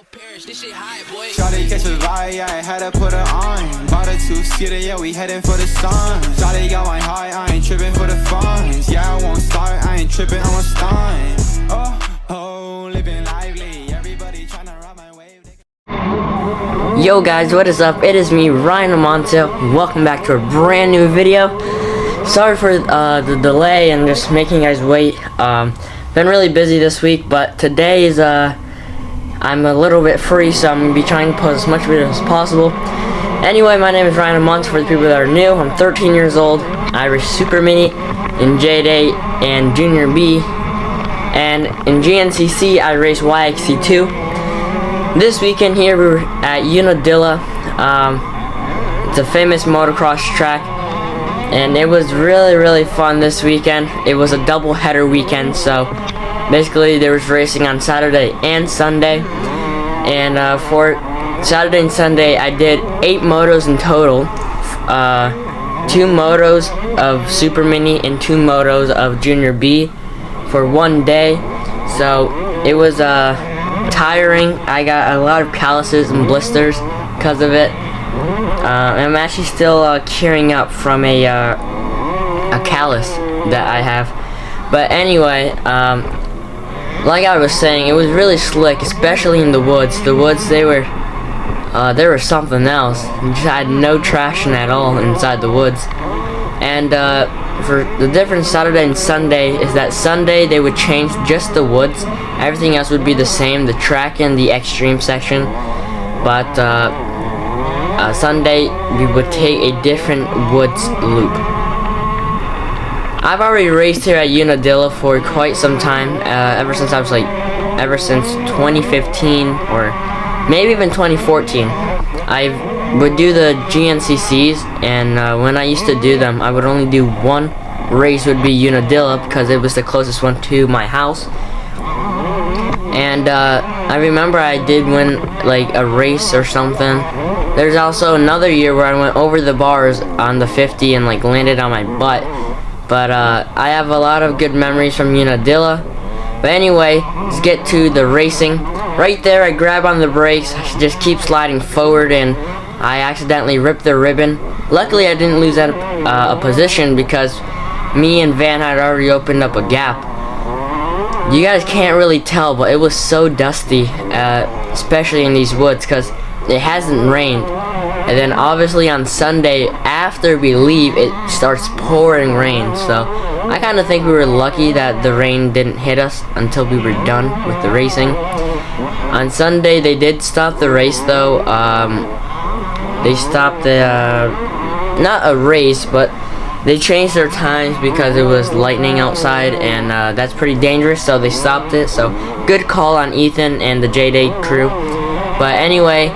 Shawty catch a vibe, yeah, I had to put her on. Bought a two-seater, yeah, we heading for the sun. Shawty got my high, I ain't tripping for the funds. Yeah, I won't start, I ain't tripping, I'm a stun. Oh, living lively, everybody tryna ride my wave. Yo guys, what is up? It is me, Ryan Amancio. Welcome back to a brand new video. Sorry for the delay and just making you guys wait. Been really busy this week, but today is I'm a little bit free, so I'm gonna be trying to post as much videos as possible. Anyway, my name is Ryan Amancio. For the people that are new, I'm 13 years old. I race Super Mini in J8 and Junior B, and in GNCC I race YXC2. This weekend here we were at Unadilla. It's a famous motocross track, and it was really fun this weekend. It was a double header weekend, so basically there was racing on Saturday and Sunday, and for Saturday and Sunday I did 8 motos in total. 2 motos of Super Mini and 2 motos of Junior B for one day, so it was tiring. I got a lot of calluses and blisters because of it. I'm actually still curing up from a callus that I have, but anyway, like I was saying, it was really slick, especially in the woods. The woods, they were something else. You just had no traction at all inside the woods. And for the difference Saturday and Sunday is that Sunday they would change just the woods. Everything else would be the same, the track and the extreme section. But Sunday we would take a different woods loop. I've already raced here at Unadilla for quite some time, ever since 2015 or maybe even 2014. I would do the GNCCs, and when I used to do them, I would only do one race, would be Unadilla, because it was the closest one to my house. And I remember I did win like a race or something. There's also another year where I went over the bars on the 50 and like landed on my butt. But I have a lot of good memories from Unadilla. But anyway, let's get to the racing. Right there, I grab on the brakes, just keep sliding forward, and I accidentally ripped the ribbon. Luckily, I didn't lose a position because me and Van had already opened up a gap. You guys can't really tell, but it was so dusty, especially in these woods, because it hasn't rained. And then obviously on Sunday, after we leave, it starts pouring rain. So I kind of think we were lucky that the rain didn't hit us until we were done with the racing. On Sunday, they did stop the race though. They stopped not a race, but they changed their times because it was lightning outside, and that's pretty dangerous, so they stopped it. So good call on Ethan and the J8 crew. But anyway,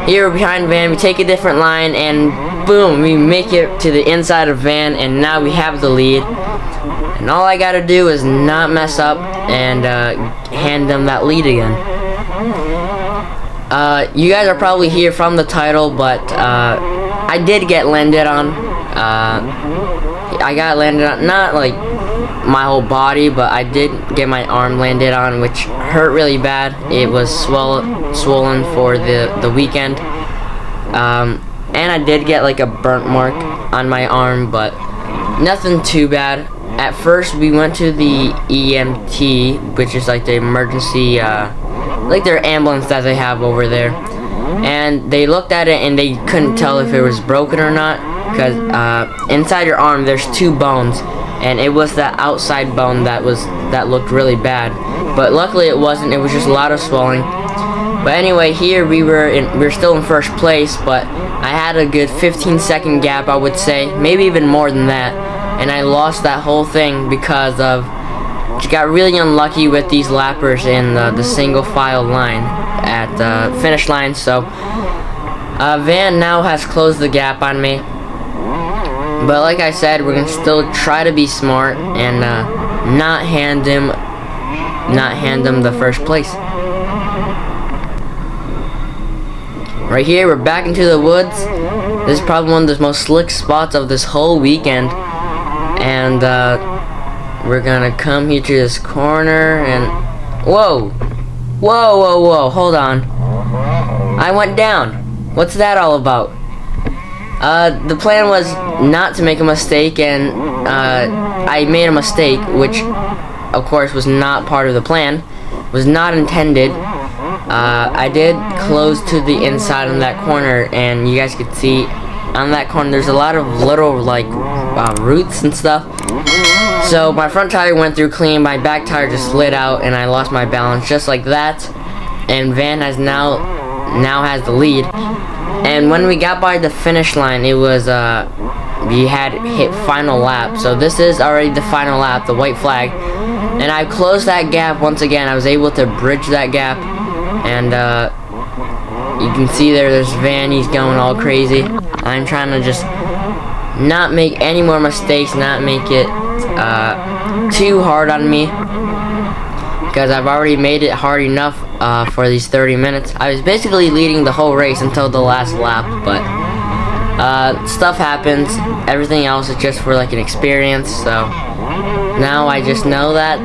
here behind Van, we take a different line, and boom, we make it to the inside of Van, and now we have the lead. And all I gotta do is not mess up and hand them that lead again. You guys are probably here from the title, but I did get landed on. I got landed on, not like my whole body, but I did get my arm landed on, which hurt really bad. It was swollen for the weekend, and I did get like a burnt mark on my arm, but nothing too bad. At first we went to the EMT, which is like the emergency, like their ambulance that they have over there, and they looked at it and they couldn't tell if it was broken or not, because inside your arm there's 2 bones, and it was the outside bone that looked really bad, but luckily it wasn't. It was just a lot of swelling. But anyway, here we were still in first place, but I had a good 15-second gap, I would say, maybe even more than that, and I lost that whole thing because of got really unlucky with these lappers in the single file line at the finish line. So Van now has closed the gap on me. But like I said, we're gonna still try to be smart and not hand them the first place. Right here, we're back into the woods. This is probably one of the most slick spots of this whole weekend, and we're gonna come here to this corner, and whoa, Whoa, whoa, whoa, hold on. I went down. What's that all about? The plan was not to make a mistake, and I made a mistake, which of course was not part of the plan, was not intended. I did close to the inside on that corner, and you guys could see on that corner there's a lot of little like roots and stuff. So my front tire went through clean, my back tire just slid out, and I lost my balance just like that. And Van has now has the lead. And when we got by the finish line, it was we had hit final lap. So this is already the final lap, the white flag. And I closed that gap once again. I was able to bridge that gap, and you can see there's Van. He's going all crazy. I'm trying to just not make any more mistakes, not make it too hard on me, because I've already made it hard enough for these 30 minutes. I was basically leading the whole race until the last lap, but stuff happens. Everything else is just for like an experience, so now I just know that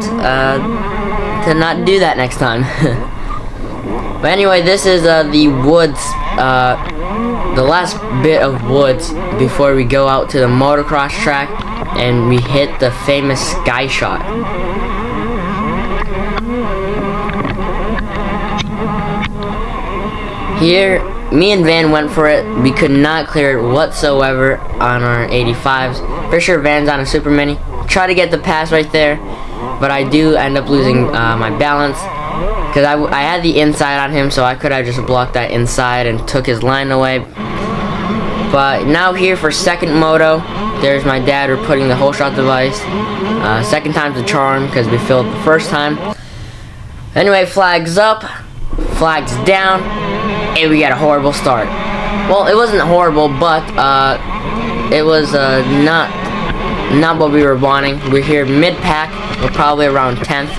to not do that next time. But anyway, this is the woods, the last bit of woods before we go out to the motocross track and we hit the famous sky shot. Here, me and Van went for it. We could not clear it whatsoever on our 85s. For sure, Van's on a Super Mini. Try to get the pass right there, but I do end up losing my balance, because I had the inside on him, so I could have just blocked that inside and took his line away. But now here for second moto, there's my dad. We're putting the whole shot device. Second time's the charm, because we failed the first time. Anyway, flags up, flags down, and we got a horrible start. Well, it wasn't horrible, but it was not what we were wanting. We're here mid-pack. We're probably around 10th.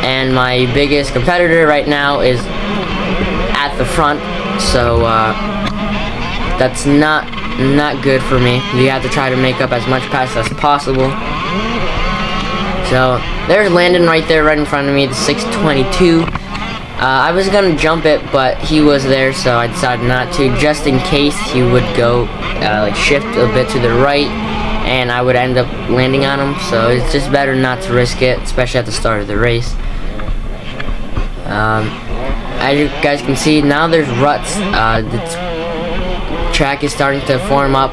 And my biggest competitor right now is at the front, so that's not good for me. We have to try to make up as much pass as possible. So there's Landon right there, right in front of me, the 622. I was gonna jump it, but he was there, so I decided not to, just in case he would go like shift a bit to the right, and I would end up landing on him. So it's just better not to risk it, especially at the start of the race. As you guys can see, now there's ruts. The track is starting to form up.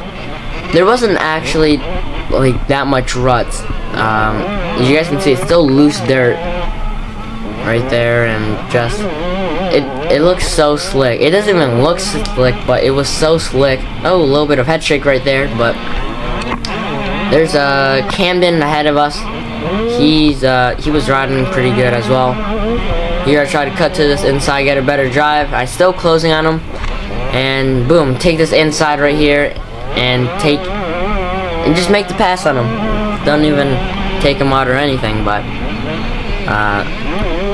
There wasn't actually like that much ruts. As you guys can see, it's still loose dirt right there, and just it looks so slick. It doesn't even look slick, but it was so slick. Oh, a little bit of head shake right there, but there's Camden ahead of us. He was riding pretty good as well. Here I try to cut to this inside, get a better drive. I still closing on him, and boom, take this inside right here and just make the pass on him. Don't even take him out or anything, but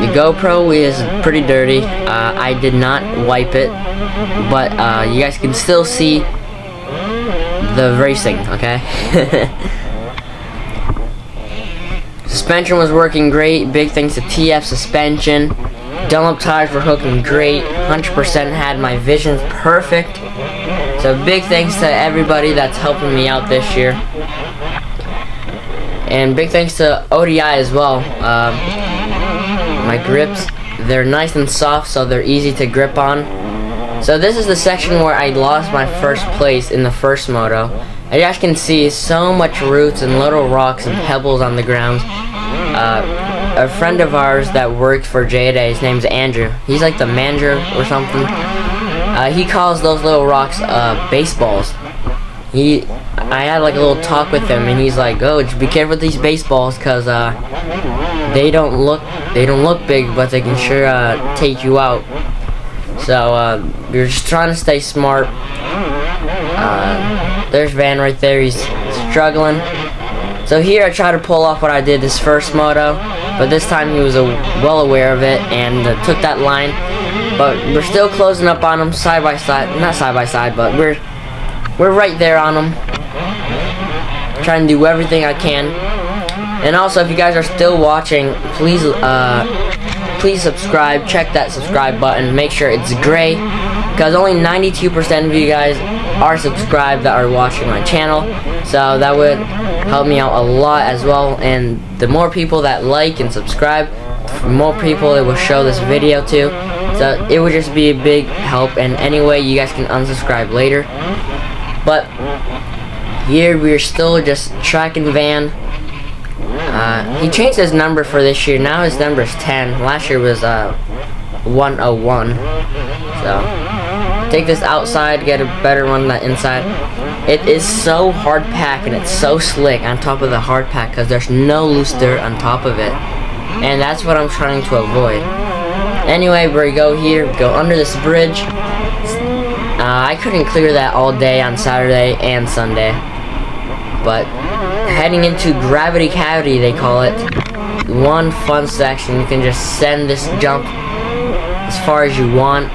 the GoPro is pretty dirty. I did not wipe it, but you guys can still see the racing, okay? Suspension was working great. Big thanks to TF suspension. Dunlop tires were hooking great. 100% had my vision perfect. So big thanks to everybody that's helping me out this year. And big thanks to ODI as well. My grips, they're nice and soft, so they're easy to grip on. So this is the section where I lost my first place in the first moto. As you guys can see, so much roots and little rocks and pebbles on the ground. A friend of ours that works for J-Day, his name's Andrew. He's like the manager or something. He calls those little rocks baseballs. I had like a little talk with him, and he's like, "Oh, just be careful with these baseballs, cause they don't look big, but they can sure take you out." So we're just trying to stay smart. There's Van right there. He's struggling. So here I try to pull off what I did this first moto, but this time he was well aware of it and took that line. But we're still closing up on him side by side, not side by side, but we're right there on him. Trying to do everything I can. And also, if you guys are still watching, please please subscribe. Check that subscribe button. Make sure it's gray, because only 92% of you guys are subscribed that are watching my channel. So that would help me out a lot as well. And the more people that like and subscribe, the more people it will show this video to. So it would just be a big help. And anyway, you guys can unsubscribe later. But here we're still just tracking Van. He changed his number for this year. Now his number is 10. Last year was 101. So take this outside, get a better one than inside. It is so hard pack and it's so slick on top of the hard pack because there's no loose dirt on top of it, and that's what I'm trying to avoid. Anyway, we go here, go under this bridge. I couldn't clear that all day on Saturday and Sunday, but heading into Gravity Cavity, they call it. One fun section. You can just send this jump as far as you want.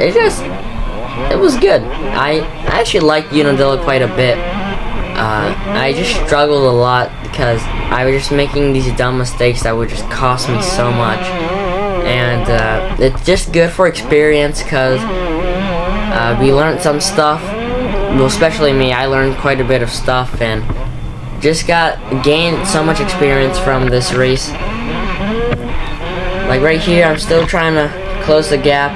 It was good. I actually liked Unadilla quite a bit. I just struggled a lot because I was just making these dumb mistakes that would just cost me so much. And it's just good for experience because we learned some stuff. Well, especially me, I learned quite a bit of stuff and just gained so much experience from this race. Like right here, I'm still trying to close the gap.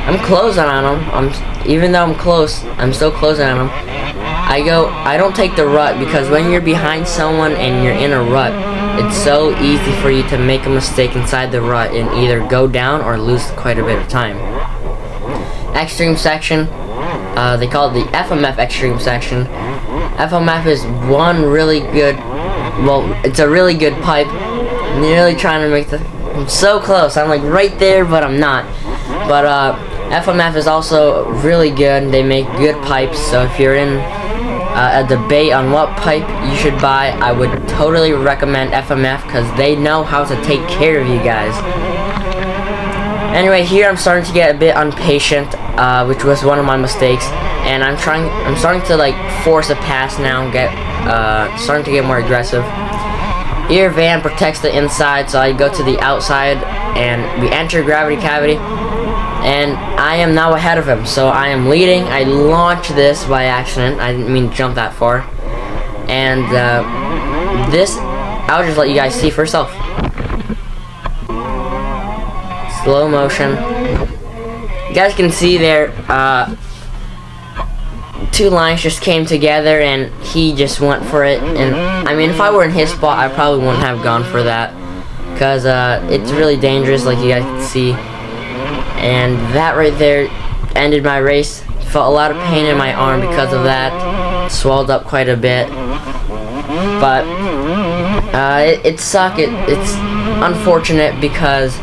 I'm closing on him. Even though I'm close, I'm still closing on him. I don't take the rut because when you're behind someone and you're in a rut, it's so easy for you to make a mistake inside the rut and either go down or lose quite a bit of time. Extreme section. They call it the FMF extreme section. FMF is one really good, well, it's a really good pipe. I'm really trying to make I'm so close. I'm like right there, but I'm not. But FMF is also really good. They make good pipes, so if you're in a debate on what pipe you should buy, I would totally recommend FMF because they know how to take care of you guys. Anyway, here I'm starting to get a bit impatient, which was one of my mistakes, and I'm starting to like force a pass now, starting to get more aggressive. Here Van protects the inside, so I go to the outside and we enter Gravity Cavity, and I am now ahead of him, so I am leading. I launched this by accident. I didn't mean to jump that far, and this I'll just let you guys see for yourself. Slow motion. You guys can see there, two lines just came together and he just went for it. And I mean, if I were in his spot, I probably wouldn't have gone for that because it's really dangerous, like you guys can see. And that right there ended my race. Felt a lot of pain in my arm because of that. Swelled up quite a bit. But it sucked. It's unfortunate because,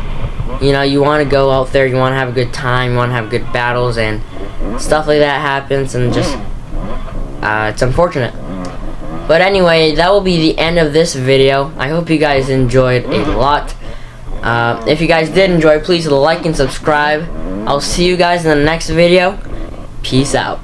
you know, you want to go out there, you want to have a good time, you want to have good battles, and stuff like that happens, and just it's unfortunate. But anyway, that will be the end of this video. I hope you guys enjoyed a lot. If you guys did enjoy, please like and subscribe. I'll see you guys in the next video. Peace out.